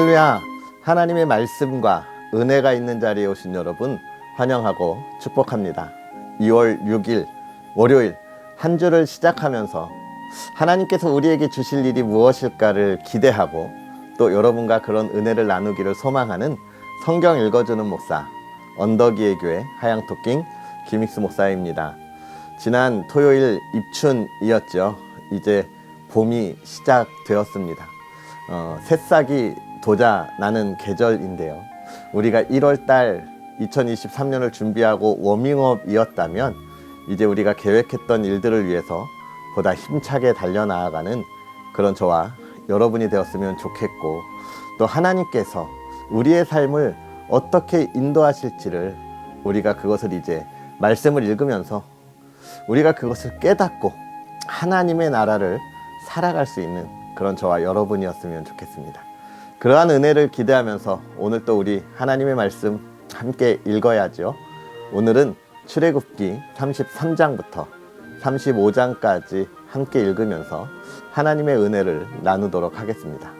할렐루야! 하나님의 말씀과 은혜가 있는 자리에 오신 여러분 환영하고 축복합니다. 2월 6일 월요일 한 주를 시작하면서 하나님께서 우리에게 주실 일이 무엇일까를 기대하고 또 여러분과 그런 은혜를 나누기를 소망하는 성경 읽어주는 목사 언덕이의 교회 하양토킹 김익수 목사입니다. 지난 토요일 입춘이었죠. 이제 봄이 시작되었습니다. 새싹이 돋아나는 계절인데요. 우리가 1월달 2023년을 준비하고 워밍업이었다면 이제 우리가 계획했던 일들을 위해서 보다 힘차게 달려나아가는 그런 저와 여러분이 되었으면 좋겠고, 또 하나님께서 우리의 삶을 어떻게 인도하실지를 우리가 그것을 이제 말씀을 읽으면서 우리가 그것을 깨닫고 하나님의 나라를 살아갈 수 있는 그런 저와 여러분이었으면 좋겠습니다. 그러한 은혜를 기대하면서 오늘 또 우리 하나님의 말씀 함께 읽어야죠. 오늘은 출애굽기 33장부터 35장까지 함께 읽으면서 하나님의 은혜를 나누도록 하겠습니다.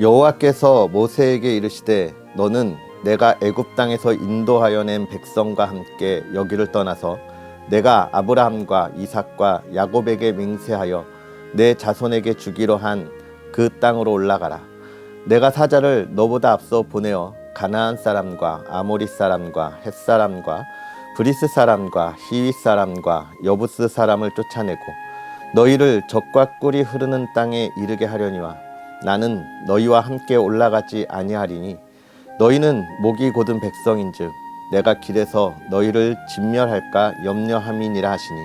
여호와께서 모세에게 이르시되 너는 내가 애굽 땅에서 인도하여 낸 백성과 함께 여기를 떠나서 내가 아브라함과 이삭과 야곱에게 맹세하여 내 자손에게 주기로 한 그 땅으로 올라가라. 내가 사자를 너보다 앞서 보내어 가나안 사람과 아모리 사람과 헷 사람과 브리스 사람과 히윗 사람과 여부스 사람을 쫓아내고 너희를 젖과 꿀이 흐르는 땅에 이르게 하려니와 나는 너희와 함께 올라가지 아니하리니 너희는 목이 곧은 백성인즉 내가 길에서 너희를 진멸할까 염려함이니라 하시니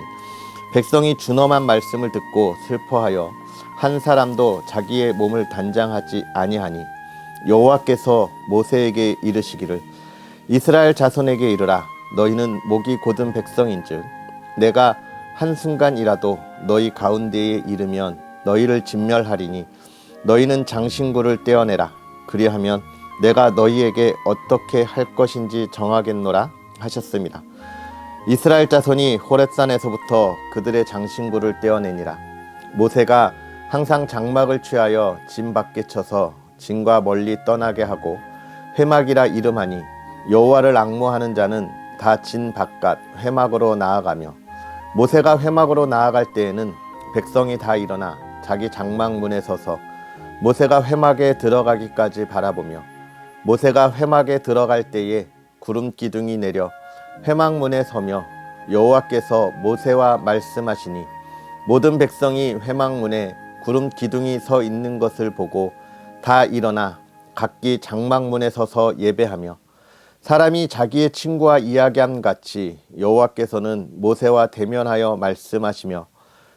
백성이 준엄한 말씀을 듣고 슬퍼하여 한 사람도 자기의 몸을 단장하지 아니하니 여호와께서 모세에게 이르시기를 이스라엘 자손에게 이르라. 너희는 목이 곧은 백성인즉 내가 한순간이라도 너희 가운데에 이르면 너희를 진멸하리니 너희는 장신구를 떼어내라. 그리하면 내가 너희에게 어떻게 할 것인지 정하겠노라 하셨습니다. 이스라엘 자손이 호렙산에서부터 그들의 장신구를 떼어내니라. 모세가 항상 장막을 취하여 진 밖에 쳐서 진과 멀리 떠나게 하고 회막이라 이름하니 여호와를 앙모하는 자는 다 진 바깥 회막으로 나아가며 모세가 회막으로 나아갈 때에는 백성이 다 일어나 자기 장막문에 서서 모세가 회막에 들어가기까지 바라보며 모세가 회막에 들어갈 때에 구름 기둥이 내려 회막문에 서며 여호와께서 모세와 말씀하시니 모든 백성이 회막문에 구름 기둥이 서 있는 것을 보고 다 일어나 각기 장막문에 서서 예배하며 사람이 자기의 친구와 이야기함 같이 여호와께서는 모세와 대면하여 말씀하시며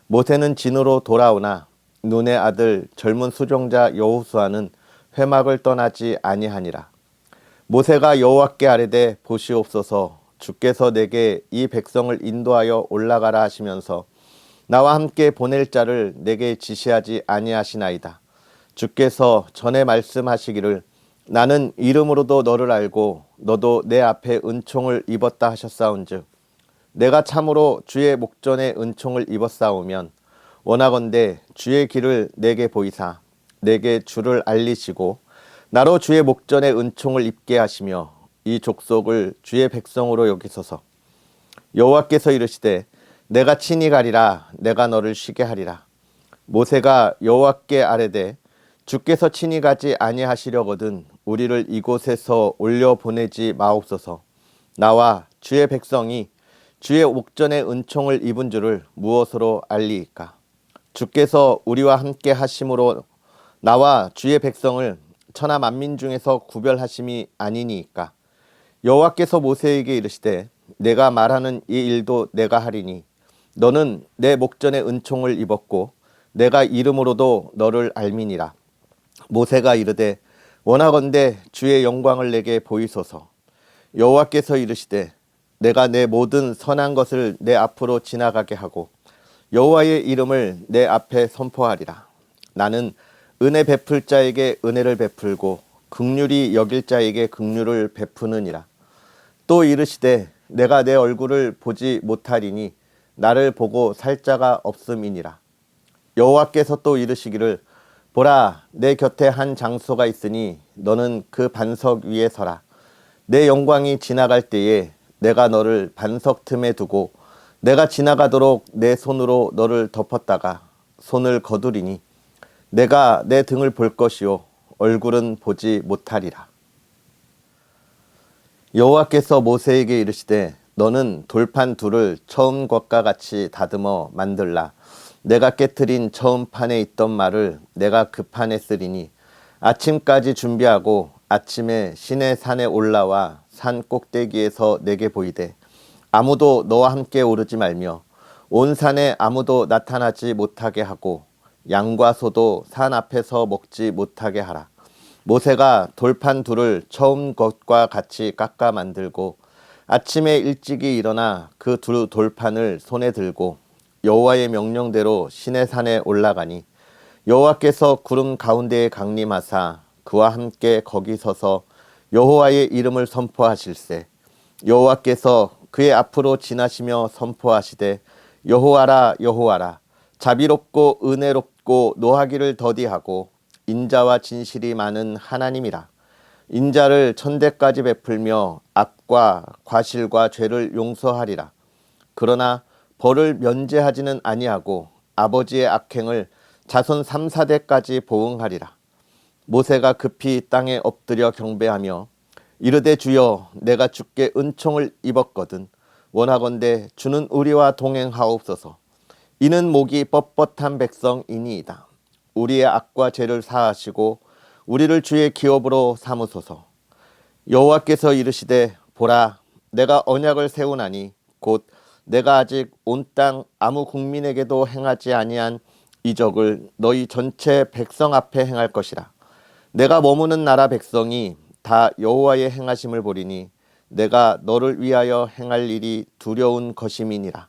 모세는 진으로 돌아오나 눈의 아들 젊은 수종자 여호수아는 회막을 떠나지 아니하니라. 모세가 여호와께 아뢰되 보시옵소서 주께서 내게 이 백성을 인도하여 올라가라 하시면서 나와 함께 보낼 자를 내게 지시하지 아니하시나이다. 주께서 전에 말씀하시기를 나는 이름으로도 너를 알고 너도 내 앞에 은총을 입었다 하셨사온즉 내가 참으로 주의 목전에 은총을 입었사오면 원하건대 주의 길을 내게 보이사 내게 주를 알리시고 나로 주의 목전에 은총을 입게 하시며 이 족속을 주의 백성으로 여기소서. 여호와께서 이르시되 내가 친히 가리라. 내가 너를 쉬게 하리라. 모세가 여호와께 아뢰되 주께서 친히 가지 아니하시려거든 우리를 이곳에서 올려보내지 마옵소서. 나와 주의 백성이 주의 목전에 은총을 입은 줄을 무엇으로 알리이까? 주께서 우리와 함께 하심으로 나와 주의 백성을 천하 만민 중에서 구별하심이 아니니이까? 여호와께서 모세에게 이르시되 내가 말하는 이 일도 내가 하리니 너는 내 목전에 은총을 입었고 내가 이름으로도 너를 알미니라. 모세가 이르되 원하건대 주의 영광을 내게 보이소서. 여호와께서 이르시되 내가 내 모든 선한 것을 내 앞으로 지나가게 하고 여호와의 이름을 내 앞에 선포하리라. 나는 은혜 베풀 자에게 은혜를 베풀고 긍휼히 여길 자에게 긍휼을 베푸느니라. 또 이르시되 내가 내 얼굴을 보지 못하리니 나를 보고 살 자가 없음이니라. 여호와께서 또 이르시기를 보라, 내 곁에 한 장소가 있으니 너는 그 반석 위에 서라. 내 영광이 지나갈 때에 내가 너를 반석 틈에 두고 내가 지나가도록 내 손으로 너를 덮었다가 손을 거두리니 내가 내 등을 볼 것이요 얼굴은 보지 못하리라. 여호와께서 모세에게 이르시되 너는 돌판 둘을 처음 것과 같이 다듬어 만들라. 내가 깨트린 처음 판에 있던 말을 내가 그 판에 쓰리니 아침까지 준비하고 아침에 시내 산에 올라와 산 꼭대기에서 내게 보이되 아무도 너와 함께 오르지 말며 온 산에 아무도 나타나지 못하게 하고 양과 소도 산 앞에서 먹지 못하게 하라. 모세가 돌판 둘을 처음 것과 같이 깎아 만들고 아침에 일찍이 일어나 그 두 돌판을 손에 들고 여호와의 명령대로 시내산에 올라가니 여호와께서 구름 가운데에 강림하사 그와 함께 거기 서서 여호와의 이름을 선포하실세. 여호와께서 그의 앞으로 지나시며 선포하시되 여호와라 여호와라 자비롭고 은혜롭고 노하기를 더디하고 인자와 진실이 많은 하나님이라. 인자를 천대까지 베풀며 악과 과실과 죄를 용서하리라. 그러나 벌을 면제하지는 아니하고 아버지의 악행을 자손 3, 4대까지 보응하리라. 모세가 급히 땅에 엎드려 경배하며 이르되 주여 내가 주께 은총을 입었거든 원하건대 주는 우리와 동행하옵소서. 이는 목이 뻣뻣한 백성이니이다. 우리의 악과 죄를 사하시고 우리를 주의 기업으로 삼으소서. 여호와께서 이르시되 보라 내가 언약을 세우나니 곧 내가 아직 온 땅 아무 국민에게도 행하지 아니한 이적을 너희 전체 백성 앞에 행할 것이라. 내가 머무는 나라 백성이 다 여호와의 행하심을 보리니 내가 너를 위하여 행할 일이 두려운 것임이니라.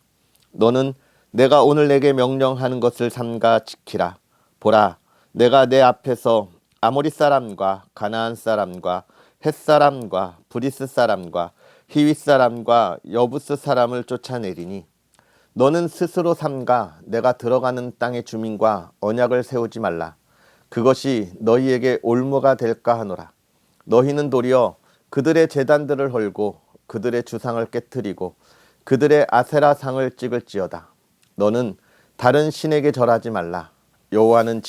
너는 내가 오늘 내게 명령하는 것을 삼가 지키라. 보라 내가 내 앞에서 아모리 사람과 가나안 사람과 헷 사람과 브리스 사람과 히윗 사람과 여부스 사람을 쫓아내리니 너는 스스로 삼가 내가 들어가는 땅의 주민과 언약을 세우지 말라. 그것이 너희에게 올무가 될까 하노라. 너희는 도리어 그들의 제단들을 헐고 그들의 주상을 깨뜨리고 그들의 아세라 상을 찍을지어다. 너는 다른 신에게 절하지 말라. 여호와는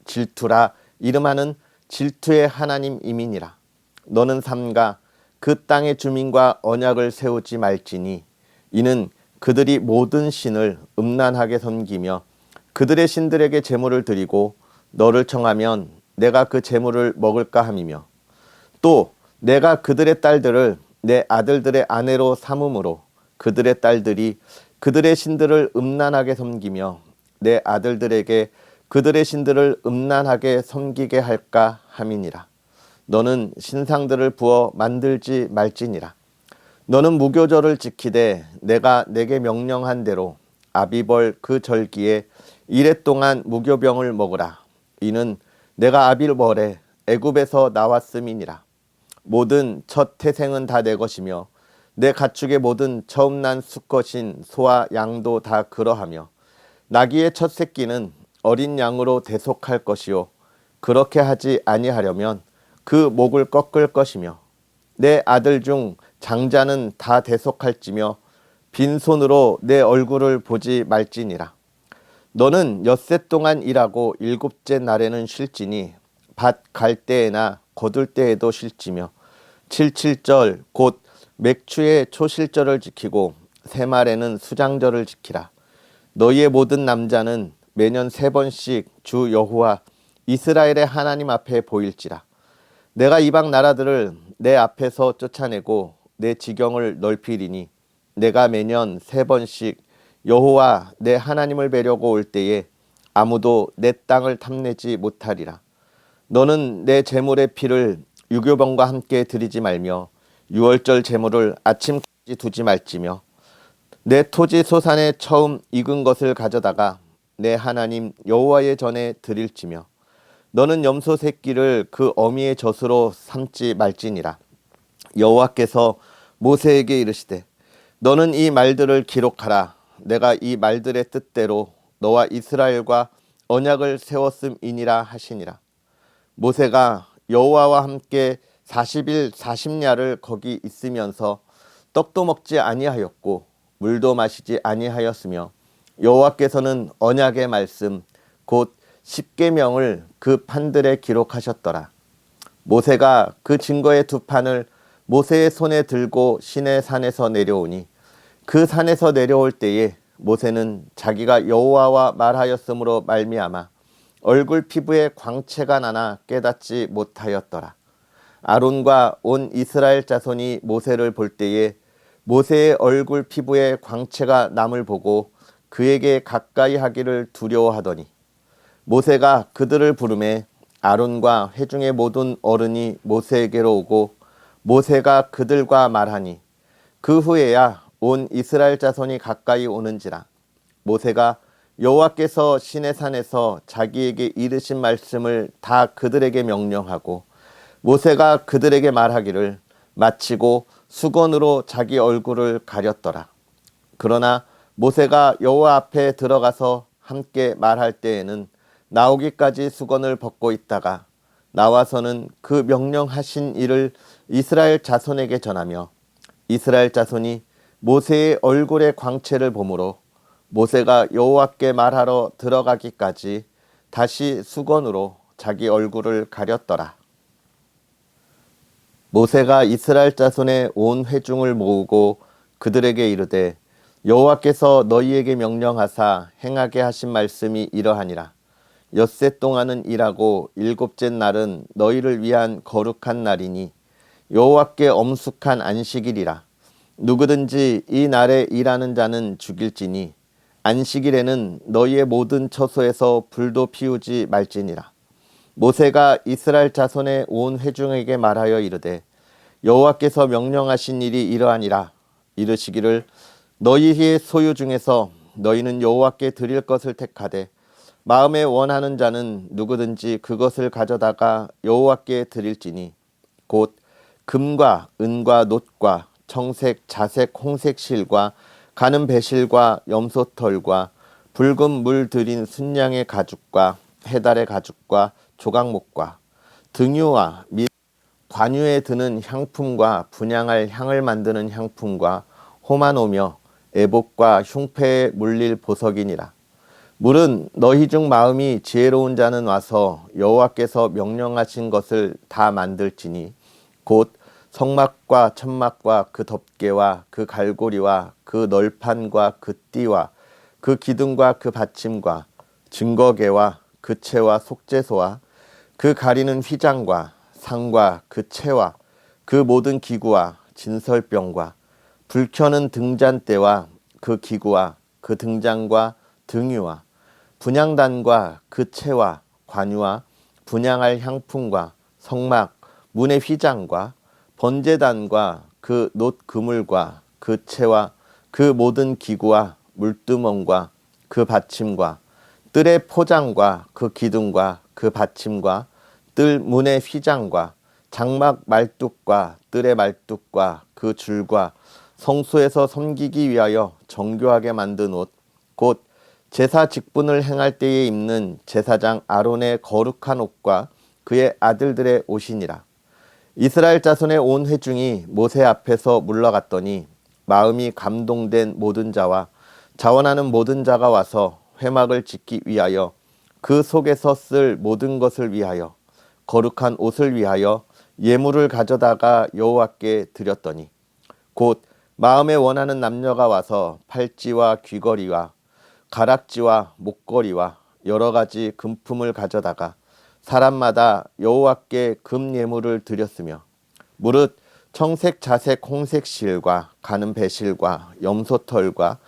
질투라 이름하는 질투의 하나님이니라. 너는 삼가 그 땅의 주민과 언약을 세우지 말지니 이는 그들이 모든 신을 음란하게 섬기며 그들의 신들에게 제물을 드리고 너를 청하면 내가 그 제물을 먹을까 함이며 또 내가 그들의 딸들을 내 아들들의 아내로 삼음으로 그들의 딸들이 그들의 신들을 음란하게 섬기며 내 아들들에게 그들의 신들을 음란하게 섬기게 할까 함이니라. 너는 신상들을 부어 만들지 말지니라. 너는 무교절을 지키되 내가 내게 명령한 대로 아비벌 그 절기에 이레 동안 무교병을 먹으라. 이는 내가 아비벌에 애굽에서 나왔음이니라. 모든 첫 태생은 다 내 것이며 내 가축의 모든 처음 난 수컷인 소와 양도 다 그러하며 나귀의 첫 새끼는 어린 양으로 대속할 것이요 그렇게 하지 아니하려면 그 목을 꺾을 것이며 내 아들 중 장자는 다 대속할지며 빈손으로 내 얼굴을 보지 말지니라. 너는 엿새 동안 일하고 일곱째 날에는 쉴지니 밭 갈 때에나 거둘 때에도 쉴지며 칠칠절 곧 맥추의 초실절을 지키고 새말에는 수장절을 지키라. 너희의 모든 남자는 매년 3번씩 주 여호와 이스라엘의 하나님 앞에 보일지라. 내가 이방 나라들을 내 앞에서 쫓아내고 내 지경을 넓히리니 내가 매년 3번씩 여호와 내 하나님을 뵈려고 올 때에 아무도 내 땅을 탐내지 못하리라. 너는 내 제물의 피를 유교병과 함께 드리지 말며 유월절 제물을 아침까지 두지 말지며 내 토지 소산에 처음 익은 것을 가져다가 내 하나님 여호와의 전에 드릴지며 너는 염소 새끼를 그 어미의 젖으로 삼지 말지니라. 여호와께서 모세에게 이르시되 너는 이 말들을 기록하라. 내가 이 말들의 뜻대로 너와 이스라엘과 언약을 세웠음이니라 하시니라. 모세가 여호와와 함께 40일 40야를 거기 있으면서 떡도 먹지 아니하였고 물도 마시지 아니하였으며 여호와께서는 언약의 말씀 곧 십계명을 그 판들에 기록하셨더라. 모세가 그 증거의 두 판을 모세의 손에 들고 시내 산에서 내려오니 그 산에서 내려올 때에 모세는 자기가 여호와와 말하였으므로 말미암아 얼굴 피부에 광채가 나나 깨닫지 못하였더라. 아론과 온 이스라엘 자손이 모세를 볼 때에 모세의 얼굴 피부에 광채가 남을 보고 그에게 가까이 하기를 두려워하더니 모세가 그들을 부르매 아론과 회중의 모든 어른이 모세에게로 오고 모세가 그들과 말하니 그 후에야 온 이스라엘 자손이 가까이 오는지라. 모세가 여호와께서 시내산에서 자기에게 이르신 말씀을 다 그들에게 명령하고 모세가 그들에게 말하기를 마치고 수건으로 자기 얼굴을 가렸더라. 그러나 모세가 여호와 앞에 들어가서 함께 말할 때에는 나오기까지 수건을 벗고 있다가 나와서는 그 명령하신 일을 이스라엘 자손에게 전하며 이스라엘 자손이 모세의 얼굴의 광채를 보므로 모세가 여호와께 말하러 들어가기까지 다시 수건으로 자기 얼굴을 가렸더라. 모세가 이스라엘 자손의 온 회중을 모으고 그들에게 이르되 여호와께서 너희에게 명령하사 행하게 하신 말씀이 이러하니라. 엿새 동안은 일하고 일곱째 날은 너희를 위한 거룩한 날이니 여호와께 엄숙한 안식일이라. 누구든지 이 날에 일하는 자는 죽일지니 안식일에는 너희의 모든 처소에서 불도 피우지 말지니라. 모세가 이스라엘 자손의 온 회중에게 말하여 이르되 여호와께서 명령하신 일이 이러하니라. 이르시기를 너희의 소유 중에서 너희는 여호와께 드릴 것을 택하되 마음에 원하는 자는 누구든지 그것을 가져다가 여호와께 드릴지니 곧 금과 은과 놋과 청색, 자색, 홍색 실과 가는 배실과 염소털과 붉은 물 들인 순양의 가죽과 해달의 가죽과 조각목과 등유와 및 관유에 드는 향품과 분향할 향을 만드는 향품과 호마노며 애복과 흉패에 물릴 보석이니라. 물은 너희 중 마음이 지혜로운 자는 와서 여호와께서 명령하신 것을 다 만들지니 곧 성막과 천막과 그 덮개와 그 갈고리와 그 널판과 그 띠와 그 기둥과 그 받침과 증거계와 그 채와 속죄소와 그 가리는 휘장과 상과 그 채와 그 모든 기구와 진설병과 불 켜는 등잔대와 그 기구와 그 등잔과 등유와 분향단과 그 채와 관유와 분향할 향품과 성막 문의 휘장과 번제단과 그 놋 그물과 그 채와 그 모든 기구와 물두멍과 그 받침과 뜰의 포장과 그 기둥과 그 받침과 뜰 문의 휘장과 장막 말뚝과 뜰의 말뚝과 그 줄과 성소에서 섬기기 위하여 정교하게 만든 옷 곧 제사 직분을 행할 때에 입는 제사장 아론의 거룩한 옷과 그의 아들들의 옷이니라. 이스라엘 자손의 온 회중이 모세 앞에서 물러갔더니 마음이 감동된 모든 자와 자원하는 모든 자가 와서 회막을 짓기 위하여 그 속에서 쓸 모든 것을 위하여 거룩한 옷을 위하여 예물을 가져다가 여호와께 드렸더니 곧 마음에 원하는 남녀가 와서 팔찌와 귀걸이와 가락지와 목걸이와 여러 가지 금품을 가져다가 사람마다 여호와께 금 예물을 드렸으며 무릇 청색, 자색, 홍색 실과 가는 배실과 염소털과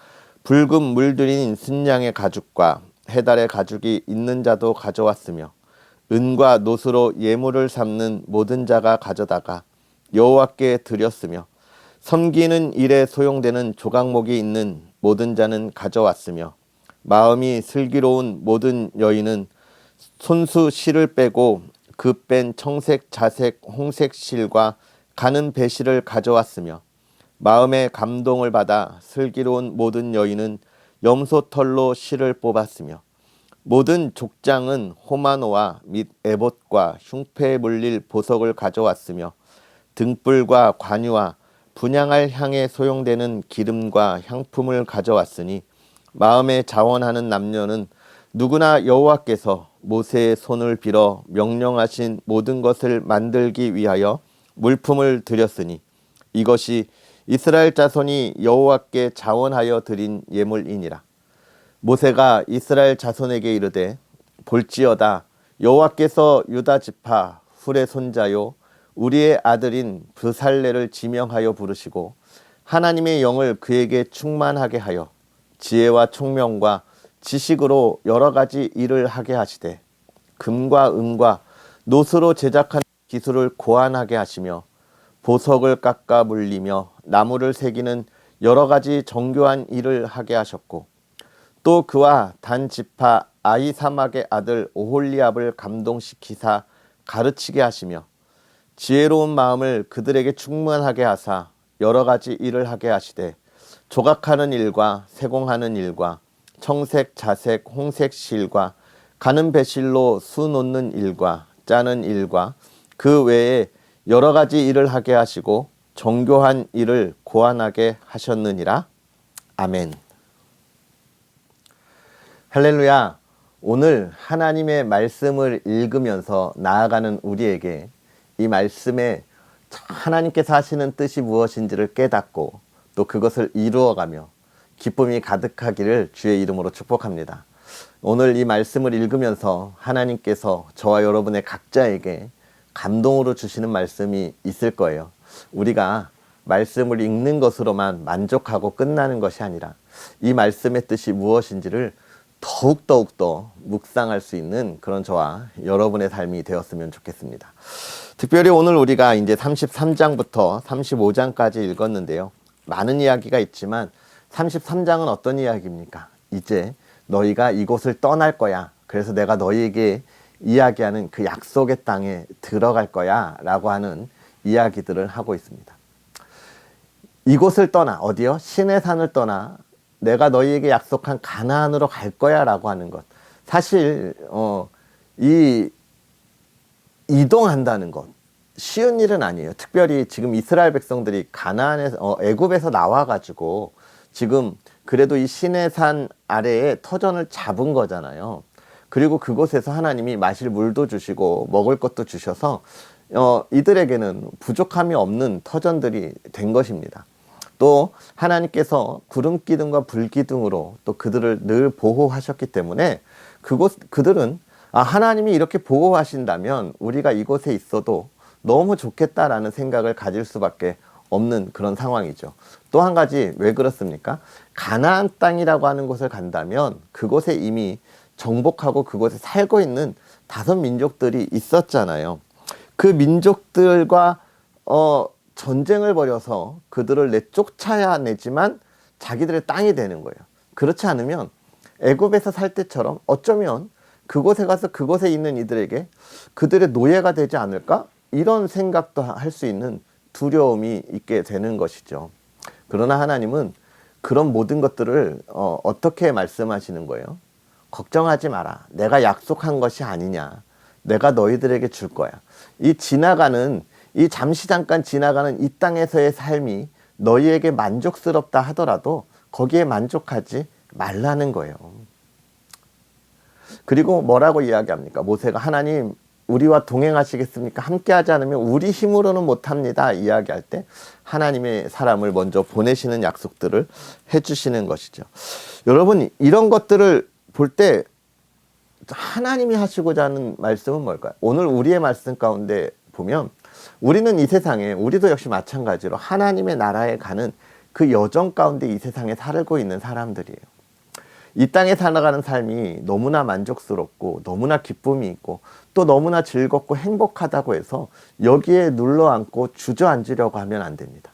붉은 물들인 순양의 가죽과 해달의 가죽이 있는 자도 가져왔으며 은과 놋으로 예물을 삼는 모든 자가 가져다가 여호와께 드렸으며 섬기는 일에 소용되는 조각목이 있는 모든 자는 가져왔으며 마음이 슬기로운 모든 여인은 손수 실을 빼고 그 뺀 청색, 자색, 홍색 실과 가는 배실을 가져왔으며 마음의 감동을 받아 슬기로운 모든 여인은 염소털로 실을 뽑았으며 모든 족장은 호마노와 및 에봇과 흉패에 물릴 보석을 가져왔으며 등불과 관유와 분향할 향에 소용되는 기름과 향품을 가져왔으니 마음에 자원하는 남녀는 누구나 여호와께서 모세의 손을 빌어 명령하신 모든 것을 만들기 위하여 물품을 드렸으니 이것이 이스라엘 자손이 여호와께 자원하여 드린 예물이니라. 모세가 이스라엘 자손에게 이르되 볼지어다 여호와께서 유다 지파 훌의 손자요 우리의 아들인 브살레를 지명하여 부르시고 하나님의 영을 그에게 충만하게 하여 지혜와 총명과 지식으로 여러 가지 일을 하게 하시되 금과 은과 노스로 제작한 기술을 고안하게 하시며 보석을 깎아 물리며 나무를 새기는 여러 가지 정교한 일을 하게 하셨고 또 그와 단 지파 아히사막의 아들 오홀리압을 감동시키사 가르치게 하시며 지혜로운 마음을 그들에게 충만하게 하사 여러 가지 일을 하게 하시되 조각하는 일과 세공하는 일과 청색, 자색, 홍색 실과 가는 배실로 수 놓는 일과 짜는 일과 그 외에 여러 가지 일을 하게 하시고 정교한 일을 고안하게 하셨느니라. 아멘. 할렐루야. 오늘 하나님의 말씀을 읽으면서 나아가는 우리에게 이 말씀에 하나님께서 하시는 뜻이 무엇인지를 깨닫고 또 그것을 이루어가며 기쁨이 가득하기를 주의 이름으로 축복합니다. 오늘 이 말씀을 읽으면서 하나님께서 저와 여러분의 각자에게 감동으로 주시는 말씀이 있을 거예요. 우리가 말씀을 읽는 것으로만 만족하고 끝나는 것이 아니라 이 말씀의 뜻이 무엇인지를 더욱더 묵상할 수 있는 그런 저와 여러분의 삶이 되었으면 좋겠습니다. 특별히 오늘 우리가 이제 33장부터 35장까지 읽었는데요. 많은 이야기가 있지만 33장은 어떤 이야기입니까? 이제 너희가 이곳을 떠날 거야. 그래서 내가 너희에게 이야기하는 그 약속의 땅에 들어갈 거야 라고 하는 이야기들을 하고 있습니다. 이곳을 떠나, 어디요? 시내산을 떠나 내가 너희에게 약속한 가나안으로 갈 거야 라고 하는 것. 사실 이 이동한다는 것 쉬운 일은 아니에요. 특별히 지금 이스라엘 백성들이 가나안에서 애굽에서 나와가지고 지금 그래도 이 시내산 아래에 터전을 잡은 거잖아요. 그리고 그곳에서 하나님이 마실 물도 주시고 먹을 것도 주셔서 이들에게는 부족함이 없는 터전들이 된 것입니다. 또 하나님께서 구름 기둥과 불 기둥으로 또 그들을 늘 보호하셨기 때문에 그들은 하나님이 이렇게 보호하신다면 우리가 이곳에 있어도 너무 좋겠다라는 생각을 가질 수밖에 없는 그런 상황이죠. 또 한 가지 왜 그렇습니까? 가나안 땅이라고 하는 곳을 간다면 그곳에 이미 정복하고 그곳에 살고 있는 5민족들이 있었잖아요. 그 민족들과 전쟁을 벌여서 그들을 내쫓아내지만 자기들의 땅이 되는 거예요. 그렇지 않으면 애굽에서 살 때처럼 어쩌면 그곳에 가서 그곳에 있는 이들에게 그들의 노예가 되지 않을까? 이런 생각도 할 수 있는 두려움이 있게 되는 것이죠. 그러나 하나님은 그런 모든 것들을 어떻게 말씀하시는 거예요? 걱정하지 마라. 내가 약속한 것이 아니냐. 내가 너희들에게 줄 거야. 이 잠시 잠깐 지나가는 이 땅에서의 삶이 너희에게 만족스럽다 하더라도 거기에 만족하지 말라는 거예요. 그리고 뭐라고 이야기합니까? 모세가 하나님 우리와 동행하시겠습니까? 함께하지 않으면 우리 힘으로는 못합니다. 이야기할 때 하나님의 사람을 먼저 보내시는 약속들을 해주시는 것이죠. 여러분 이런 것들을 볼 때 하나님이 하시고자 하는 말씀은 뭘까요? 오늘 우리의 말씀 가운데 보면 우리는 이 세상에 우리도 역시 마찬가지로 하나님의 나라에 가는 그 여정 가운데 이 세상에 살고 있는 사람들이에요. 이 땅에 살아가는 삶이 너무나 만족스럽고 너무나 기쁨이 있고 또 너무나 즐겁고 행복하다고 해서 여기에 눌러앉고 주저앉으려고 하면 안 됩니다.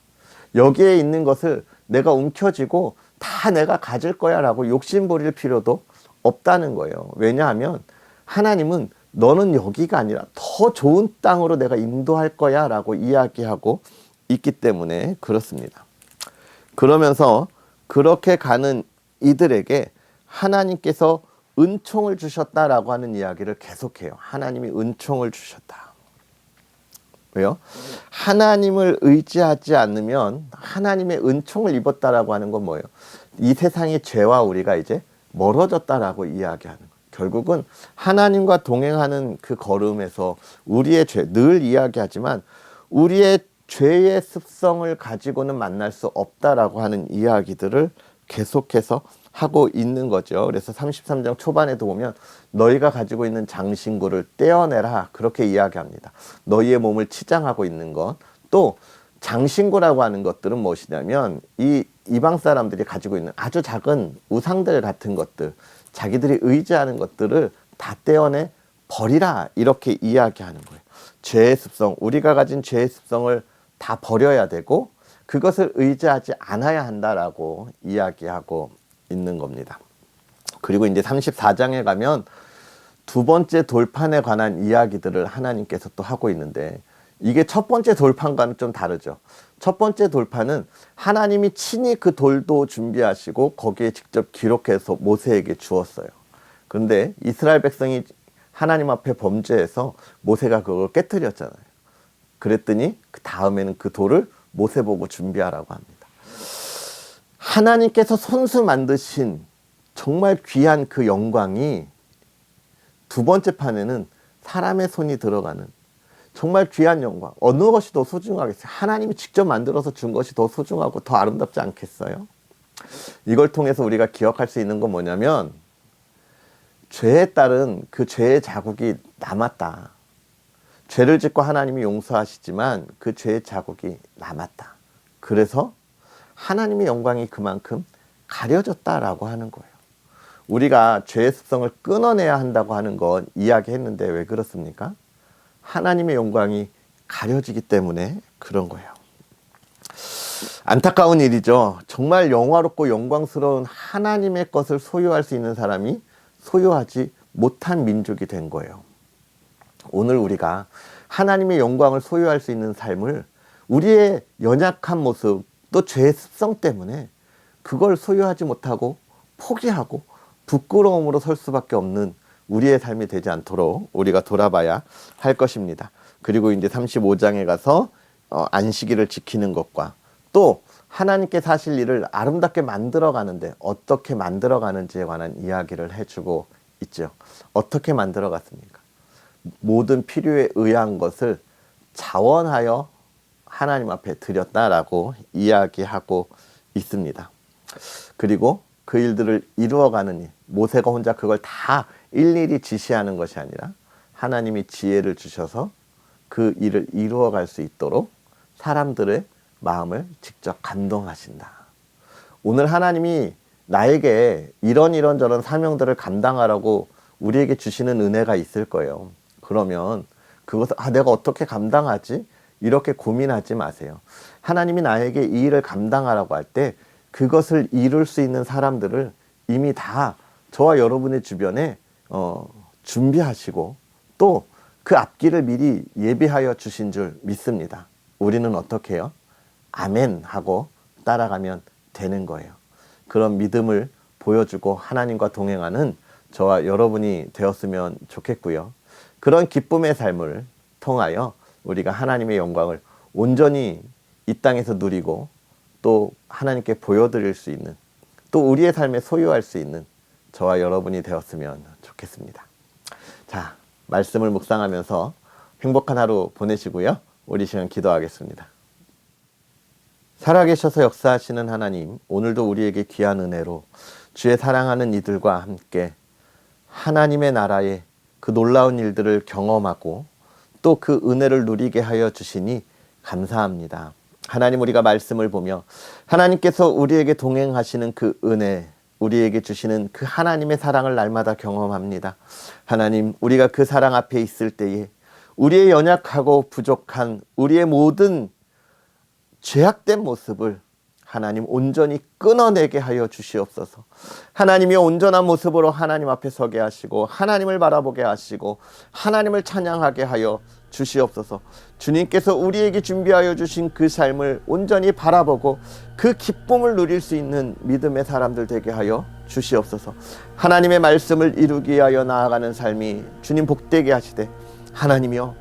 여기에 있는 것을 내가 움켜쥐고 다 내가 가질 거야 라고 욕심 부릴 필요도 없다는 거예요. 왜냐하면 하나님은 너는 여기가 아니라 더 좋은 땅으로 내가 인도할 거야 라고 이야기하고 있기 때문에 그렇습니다. 그러면서 그렇게 가는 이들에게 하나님께서 은총을 주셨다라고 하는 이야기를 계속해요. 하나님이 은총을 주셨다. 왜요? 하나님을 의지하지 않으면 하나님의 은총을 입었다라고 하는 건 뭐예요? 이 세상의 죄와 우리가 이제 멀어졌다라고 이야기하는 거예요. 결국은 하나님과 동행하는 그 걸음에서 우리의 죄, 늘 이야기하지만 우리의 죄의 습성을 가지고는 만날 수 없다라고 하는 이야기들을 계속해서 하고 있는 거죠. 그래서 33장 초반에도 보면 너희가 가지고 있는 장신구를 떼어내라 그렇게 이야기합니다. 너희의 몸을 치장하고 있는 것. 또 장신구라고 하는 것들은 무엇이냐면 이 이방 사람들이 가지고 있는 아주 작은 우상들 같은 것들, 자기들이 의지하는 것들을 다 떼어내 버리라 이렇게 이야기하는 거예요. 죄의 습성, 우리가 가진 죄의 습성을 다 버려야 되고 그것을 의지하지 않아야 한다라고 이야기하고 있는 겁니다. 그리고 이제 34장에 가면 두 번째 돌판에 관한 이야기들을 하나님께서 또 하고 있는데 이게 첫 번째 돌판과는 좀 다르죠. 첫 번째 돌판은 하나님이 친히 그 돌도 준비하시고 거기에 직접 기록해서 모세에게 주었어요. 그런데 이스라엘 백성이 하나님 앞에 범죄해서 모세가 그걸 깨뜨렸잖아요. 그랬더니 그 다음에는 그 돌을 모세 보고 준비하라고 합니다. 하나님께서 손수 만드신 정말 귀한 그 영광이 두 번째 판에는 사람의 손이 들어가는 정말 귀한 영광. 어느 것이 더 소중하겠어요? 하나님이 직접 만들어서 준 것이 더 소중하고 더 아름답지 않겠어요? 이걸 통해서 우리가 기억할 수 있는 건 뭐냐면 죄에 따른 그 죄의 자국이 남았다. 죄를 짓고 하나님이 용서하시지만 그 죄의 자국이 남았다. 그래서 하나님의 영광이 그만큼 가려졌다라고 하는 거예요. 우리가 죄의 습성을 끊어내야 한다고 하는 건 이야기했는데 왜 그렇습니까? 하나님의 영광이 가려지기 때문에 그런 거예요. 안타까운 일이죠. 정말 영화롭고 영광스러운 하나님의 것을 소유할 수 있는 사람이 소유하지 못한 민족이 된 거예요. 오늘 우리가 하나님의 영광을 소유할 수 있는 삶을 우리의 연약한 모습 또 죄의 습성 때문에 그걸 소유하지 못하고 포기하고 부끄러움으로 설 수밖에 없는 우리의 삶이 되지 않도록 우리가 돌아봐야 할 것입니다. 그리고 이제 35장에 가서 안식일을 지키는 것과 또 하나님께서 하실 일을 아름답게 만들어가는데 어떻게 만들어가는지에 관한 이야기를 해주고 있죠. 어떻게 만들어갔습니까? 모든 필요에 의한 것을 자원하여 하나님 앞에 드렸다라고 이야기하고 있습니다. 그리고 그 일들을 이루어가는 일, 모세가 혼자 그걸 다 일일이 지시하는 것이 아니라 하나님이 지혜를 주셔서 그 일을 이루어갈 수 있도록 사람들의 마음을 직접 감동하신다. 오늘 하나님이 나에게 이런 사명들을 감당하라고 우리에게 주시는 은혜가 있을 거예요. 그러면 그것을 내가 어떻게 감당하지? 이렇게 고민하지 마세요. 하나님이 나에게 이 일을 감당하라고 할 때 그것을 이룰 수 있는 사람들을 이미 다 저와 여러분의 주변에 준비하시고 또 그 앞길을 미리 예비하여 주신 줄 믿습니다. 우리는 어떻게 해요? 아멘 하고 따라가면 되는 거예요. 그런 믿음을 보여주고 하나님과 동행하는 저와 여러분이 되었으면 좋겠고요. 그런 기쁨의 삶을 통하여 우리가 하나님의 영광을 온전히 이 땅에서 누리고 또 하나님께 보여드릴 수 있는 또 우리의 삶에 소유할 수 있는 저와 여러분이 되었으면 좋겠습니다. 자, 말씀을 묵상하면서 행복한 하루 보내시고요. 우리 시간 기도하겠습니다. 살아계셔서 역사하시는 하나님, 오늘도 우리에게 귀한 은혜로 주의 사랑하는 이들과 함께 하나님의 나라의 그 놀라운 일들을 경험하고 또 그 은혜를 누리게 하여 주시니 감사합니다. 하나님, 우리가 말씀을 보며 하나님께서 우리에게 동행하시는 그 은혜, 우리에게 주시는 그 하나님의 사랑을 날마다 경험합니다. 하나님, 우리가 그 사랑 앞에 있을 때에 우리의 연약하고 부족한 우리의 모든 죄악된 모습을 하나님 온전히 끊어내게 하여 주시옵소서. 하나님이 온전한 모습으로 하나님 앞에 서게 하시고 하나님을 바라보게 하시고 하나님을 찬양하게 하여 주시옵소서. 주님께서 우리에게 준비하여 주신 그 삶을 온전히 바라보고 그 기쁨을 누릴 수 있는 믿음의 사람들 되게 하여 주시옵소서. 하나님의 말씀을 이루기 위하여 나아가는 삶이 주님 복되게 하시되 하나님이여,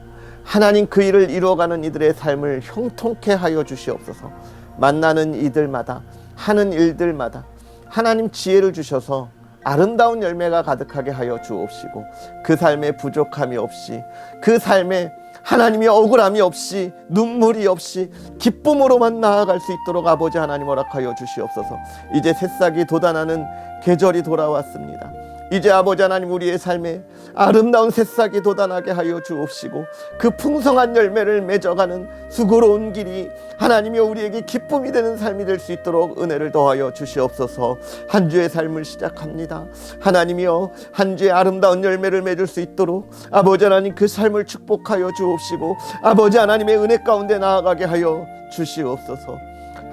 하나님 그 일을 이루어가는 이들의 삶을 형통케 하여 주시옵소서. 만나는 이들마다 하는 일들마다 하나님 지혜를 주셔서 아름다운 열매가 가득하게 하여 주옵시고 그 삶에 부족함이 없이, 그 삶에 하나님의 억울함이 없이, 눈물이 없이 기쁨으로만 나아갈 수 있도록 아버지 하나님 허락하여 주시옵소서. 이제 새싹이 돋아나는 계절이 돌아왔습니다. 이제 아버지 하나님 우리의 삶에 아름다운 새싹이 돋아나게 하여 주옵시고 그 풍성한 열매를 맺어가는 수고로운 길이 하나님이 우리에게 기쁨이 되는 삶이 될 수 있도록 은혜를 더하여 주시옵소서. 한 주의 삶을 시작합니다. 하나님이여, 한 주의 아름다운 열매를 맺을 수 있도록 아버지 하나님 그 삶을 축복하여 주옵시고 아버지 하나님의 은혜 가운데 나아가게 하여 주시옵소서.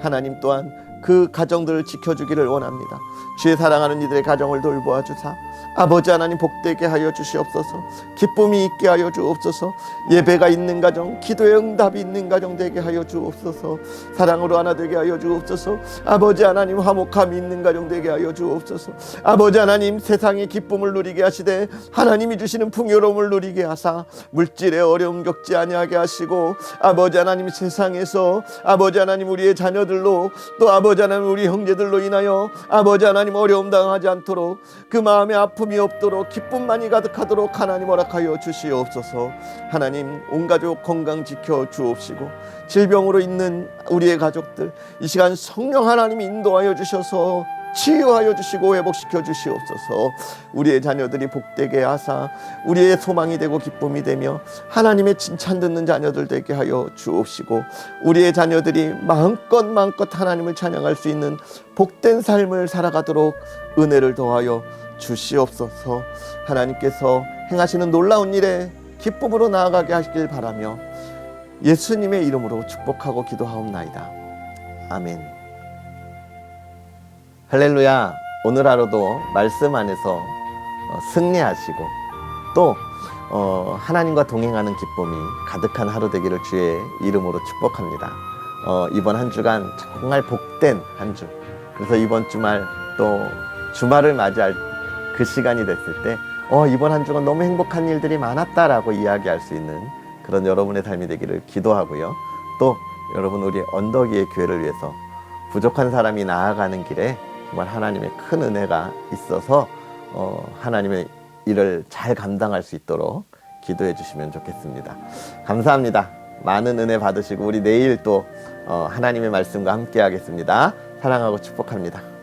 하나님 또한 그 가정들을 지켜주기를 원합니다. 주의 사랑하는 이들의 가정을 돌보아 주사 아버지 하나님 복되게 하여 주시옵소서. 기쁨이 있게 하여 주옵소서. 예배가 있는 가정, 기도의 응답이 있는 가정 되게 하여 주옵소서. 사랑으로 하나 되게 하여 주옵소서. 아버지 하나님 화목함이 있는 가정 되게 하여 주옵소서. 아버지 하나님 세상의 기쁨을 누리게 하시되 하나님이 주시는 풍요로움을 누리게 하사 물질의 어려움 겪지 아니하게 하시고 아버지 하나님 세상에서 아버지 하나님 우리의 자녀들로 또 아버지 하나님 우리 형제들로 인하여 아버지 하나님 어려움 당하지 않도록 그 마음에 아픔이 없도록 기쁨만이 가득하도록 하나님 허락하여 주시옵소서. 하나님 온 가족 건강 지켜 주옵시고 질병으로 있는 우리의 가족들 이 시간 성령 하나님이 인도하여 주셔서 치유하여 주시고 회복시켜 주시옵소서. 우리의 자녀들이 복되게 하사 우리의 소망이 되고 기쁨이 되며 하나님의 칭찬 듣는 자녀들 되게 하여 주옵시고 우리의 자녀들이 마음껏 하나님을 찬양할 수 있는 복된 삶을 살아가도록 은혜를 더하여 주시옵소서. 하나님께서 행하시는 놀라운 일에 기쁨으로 나아가게 하시길 바라며 예수님의 이름으로 축복하고 기도하옵나이다. 아멘. 할렐루야. 오늘 하루도 말씀 안에서 승리하시고 또 하나님과 동행하는 기쁨이 가득한 하루 되기를 주의 이름으로 축복합니다. 이번 한 주간 정말 복된 한 주, 그래서 이번 주말 또 주말을 맞이할 그 시간이 됐을 때 이번 한 주간 너무 행복한 일들이 많았다라고 이야기할 수 있는 그런 여러분의 삶이 되기를 기도하고요. 또 여러분 우리 언덕위의 교회를 위해서 부족한 사람이 나아가는 길에 정말 하나님의 큰 은혜가 있어서 하나님의 일을 잘 감당할 수 있도록 기도해 주시면 좋겠습니다. 감사합니다. 많은 은혜 받으시고 우리 내일 또 하나님의 말씀과 함께 하겠습니다. 사랑하고 축복합니다.